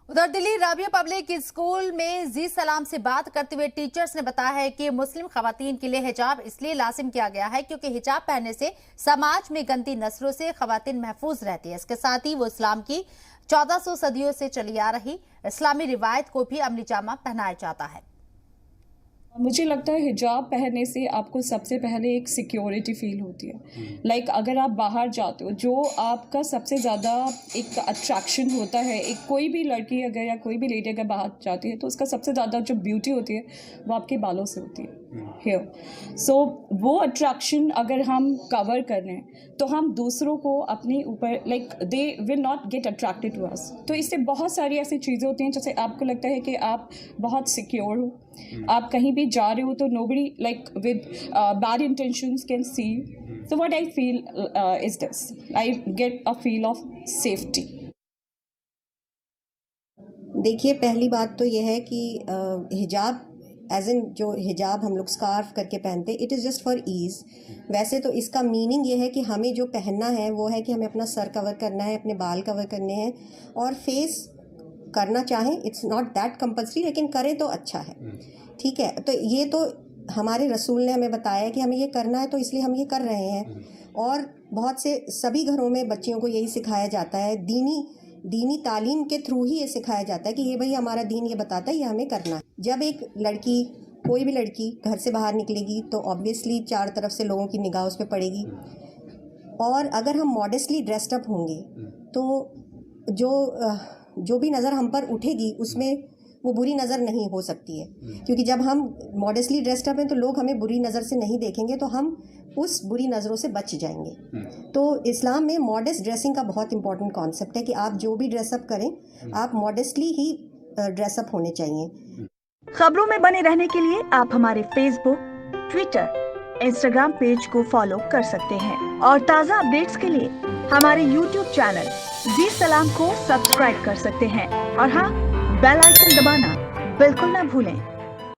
उधर Delhi Rabia public school में जी सलाम से बात करते हुए टीचर्स ने बताया है कि मुस्लिम खवातीन के लिए हिजाब इसलिए लाजिम किया गया है क्योंकि हिजाब पहनने से समाज में गंदी नस्लों से खवातीन महफूज रहती है। इसके साथ ही वो इस्लाम की 1400 सदियों से चली आ रही इस्लामी रिवायत को भी अमली जामा पहनाया जाता है। मुझे लगता है हिजाब पहनने से आपको सबसे पहले एक सिक्योरिटी फील होती है। लाइक अगर आप बाहर जाते हो, जो आपका सबसे ज़्यादा एक अट्रैक्शन होता है, एक कोई भी लड़की अगर या कोई भी लेडी अगर बाहर जाती है तो उसका सबसे ज़्यादा जो ब्यूटी होती है वो आपके बालों से होती है, हेयर। सो वो अट्रैक्शन अगर हम कवर कर रहे हैं तो हम दूसरों को अपने ऊपर like they will not get attracted to us. तो इससे बहुत सारी ऐसी चीज़ें होती हैं जैसे आपको लगता है कि आप बहुत सिक्योर हो, आप कहीं भी जा रहे हो तो nobody like with bad intentions can see. So what I feel is this, I get a feel of safety. देखिए, पहली बात तो ये है कि हिजाब एज इन जो हिजाब हम लोग स्कार्फ करके पहनते हैं, it is just for ease. वैसे तो इसका मीनिंग ये है कि हमें जो पहनना है वो है कि हमें अपना सर कवर करना है, अपने बाल कवर करने हैं और फेस करना चाहें, इट्स नॉट दैट कंपल्सरी, लेकिन करें तो अच्छा है, ठीक है। तो ये तो हमारे रसूल ने हमें बताया है कि हमें ये करना है, तो इसलिए हम ये कर रहे हैं। और बहुत से सभी घरों में बच्चियों को यही सिखाया जाता है, दीनी तालीम के थ्रू ही ये सिखाया जाता है कि ये भाई हमारा दीन ये बताता है, ये हमें करना है। जब एक लड़की, कोई भी लड़की घर से बाहर निकलेगी तो ऑब्वियसली चार तरफ से लोगों की निगाह उस पर पड़ेगी, और अगर हम मॉडेस्टली ड्रेस्ड अप होंगे तो जो भी नज़र हम पर उठेगी उसमें वो बुरी नज़र नहीं हो सकती है, क्योंकि जब हम मॉडेस्टली ड्रेस्ड अप हैं तो लोग हमें बुरी नज़र से नहीं देखेंगे, तो हम उस बुरी नज़रों से बच जाएंगे। तो इस्लाम में मॉडेस्ट ड्रेसिंग का बहुत इंपॉर्टेंट कॉन्सेप्ट है कि आप जो भी ड्रेसअप करें आप मॉडेस्टली ही ड्रेसअप होने चाहिए। खबरों में बने रहने के लिए आप हमारे फेसबुक, ट्विटर, इंस्टाग्राम पेज को फॉलो कर सकते हैं और ताज़ा अपडेट्स के लिए हमारे यूट्यूब चैनल जी सलाम को सब्सक्राइब कर सकते हैं। और हाँ, बेल आइकन दबाना बिल्कुल ना भूलें।